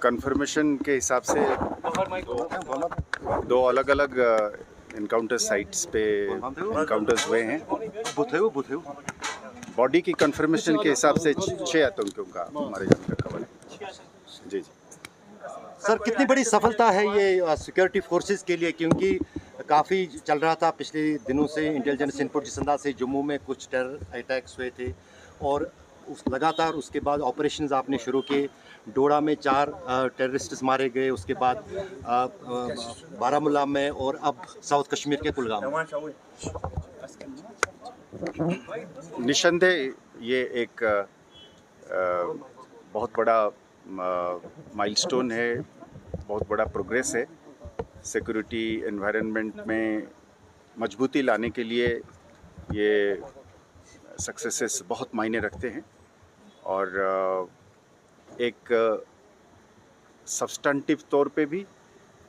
Confirmation के हिसाब से दो अलग अलग इनकाउंटर साइट्स पे इनकाउंटर्स हुए हैं। बॉडी की कंफर्मेशन के हिसाब से 6 आतंकियों का हमारे यहाँ का खबर है। जी जी सर, कितनी बड़ी सफलता है ये सिक्योरिटी फोर्सेस के लिए, क्योंकि काफ़ी चल रहा था पिछले दिनों से इंटेलिजेंस इनपुट जिस अंदाज से जम्मू में कुछ टेरर अटैक्स हुए थे और लगातार उसके बाद ऑपरेशंस आपने शुरू किए। डोडा में 4 टेररिस्ट्स मारे गए, उसके बाद बारामूला में और अब साउथ कश्मीर के कुलगाम में। निस्संदेह ये एक बहुत बड़ा माइलस्टोन है, बहुत बड़ा प्रोग्रेस है। सिक्योरिटी एनवायरनमेंट में मजबूती लाने के लिए ये सक्सेसेस बहुत मायने रखते हैं और एक सब्सटेंटिव तौर पे भी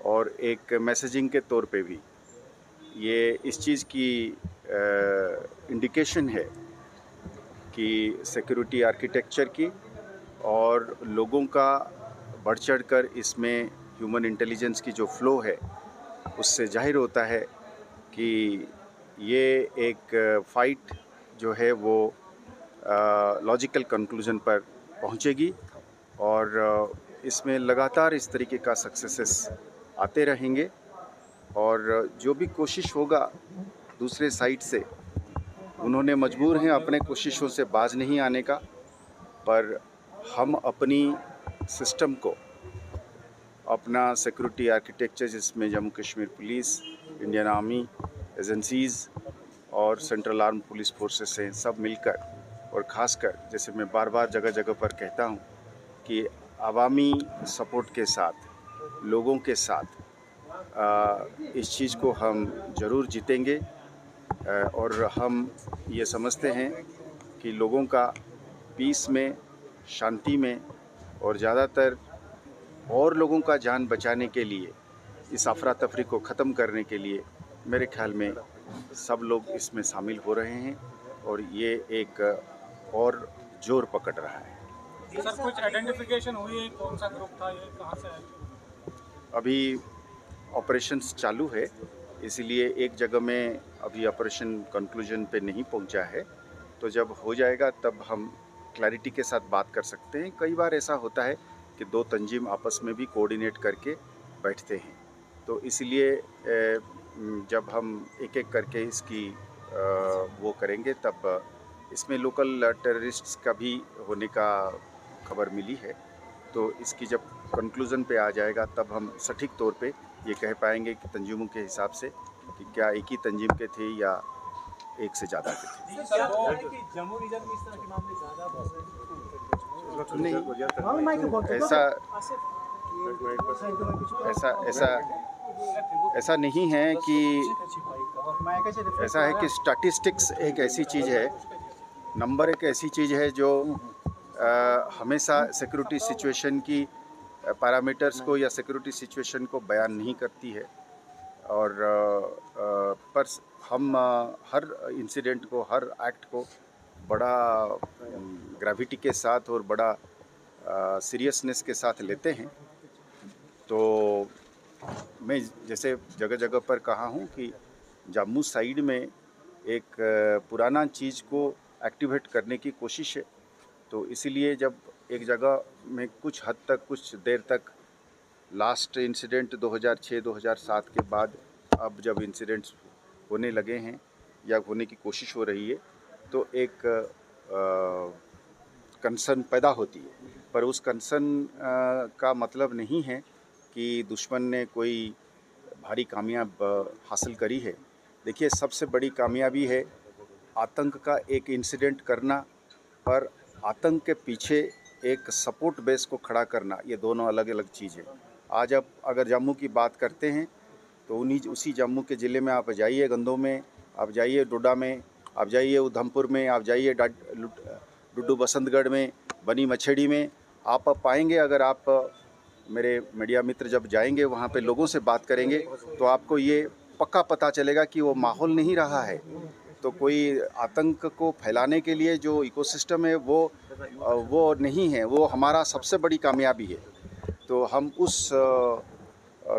और एक मैसेजिंग के तौर पे भी ये इस चीज़ की इंडिकेशन है कि सिक्योरिटी आर्किटेक्चर की और लोगों का बढ़ चढ़ कर इसमें ह्यूमन इंटेलिजेंस की जो फ्लो है उससे जाहिर होता है कि ये एक फ़ाइट जो है वो लॉजिकल कंक्लूजन पर पहुंचेगी और इसमें लगातार इस तरीके का सक्सेसेस आते रहेंगे और जो भी कोशिश होगा दूसरे साइड से, उन्होंने मजबूर हैं अपने कोशिशों से बाज नहीं आने का, पर हम अपनी सिस्टम को, अपना सिक्योरिटी आर्किटेक्चर जिसमें Jammu Kashmir police, Indian army, agencies और सेंट्रल आर्म पुलिस फोर्सेस हैं, सब मिलकर और ख़ासकर जैसे मैं बार बार जगह जगह पर कहता हूँ कि अवामी सपोर्ट के साथ, लोगों के साथ इस चीज़ को हम ज़रूर जीतेंगे और हम ये समझते हैं कि लोगों का पीस में, शांति में और ज़्यादातर और लोगों का जान बचाने के लिए, इस अफरा तफरी को ख़त्म करने के लिए मेरे ख्याल में सब लोग इसमें शामिल हो रहे हैं और ये एक और जोर पकड़ रहा है। सर, कुछ आइडेंटिफिकेशन हुई है कौन सा ग्रुप था, ये कहाँ से है? अभी ऑपरेशंस चालू है, इसलिए एक जगह में अभी ऑपरेशन कंक्लूजन पे नहीं पहुंचा है, तो जब हो जाएगा तब हम क्लैरिटी के साथ बात कर सकते हैं। कई बार ऐसा होता है कि 2 तंजीम आपस में भी कोऑर्डिनेट करके बैठते हैं, तो इसलिए जब हम एक एक करके इसकी वो करेंगे तब इसमें लोकल टेररिस्ट्स का भी होने का खबर मिली है, तो इसकी जब कंक्लूज़न पे आ जाएगा तब हम सटीक तौर पे ये कह पाएंगे कि तंजीमों के हिसाब से कि क्या एक ही तंजीम के थे या एक से ज़्यादा के थे। जम्मू रीजन में इस तरह के मामले ज़्यादा नहीं, ऐसा नहीं है कि ऐसा है कि स्टैटिस्टिक्स एक ऐसी चीज़ है, नंबर एक ऐसी चीज़ है जो हमेशा सिक्योरिटी सिचुएशन की पैरामीटर्स को या सिक्योरिटी सिचुएशन को बयान नहीं करती है और पर हम हर इंसिडेंट को, हर एक्ट को बड़ा ग्रेविटी के साथ और बड़ा सीरियसनेस के साथ लेते हैं। तो मैं जैसे जगह जगह पर कहा हूँ कि जम्मू साइड में एक पुराना चीज़ को एक्टिवेट करने की कोशिश है, तो इसीलिए जब एक जगह में कुछ हद तक, कुछ देर तक, लास्ट इंसिडेंट 2006-2007 के बाद अब जब इंसिडेंट्स होने लगे हैं या होने की कोशिश हो रही है, तो एक कंसर्न पैदा होती है, पर उस कंसर्न का मतलब नहीं है कि दुश्मन ने कोई भारी कामयाब हासिल करी है। देखिए, सबसे बड़ी कामयाबी है आतंक का एक इंसिडेंट करना, पर आतंक के पीछे एक सपोर्ट बेस को खड़ा करना, ये दोनों अलग अलग चीज़ है। आज आप अगर जम्मू की बात करते हैं तो उसी जम्मू के ज़िले में आप जाइए, गंदों में आप जाइए, डोडा में आप जाइए, उधमपुर में आप जाइए, डुड्डू बसंतगढ़ में, बनी मछेड़ी में आप पाएंगे। अगर आप मेरे मीडिया मित्र जब जाएंगे वहाँ पे लोगों से बात करेंगे तो आपको ये पक्का पता चलेगा कि वो माहौल नहीं रहा है तो कोई आतंक को फैलाने के लिए जो इकोसिस्टम है वो नहीं है, वो हमारा सबसे बड़ी कामयाबी है। तो हम उस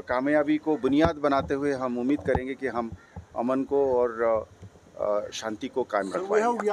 कामयाबी को बुनियाद बनाते हुए हम उम्मीद करेंगे कि हम अमन को और शांति को कायम रखवाएंगे।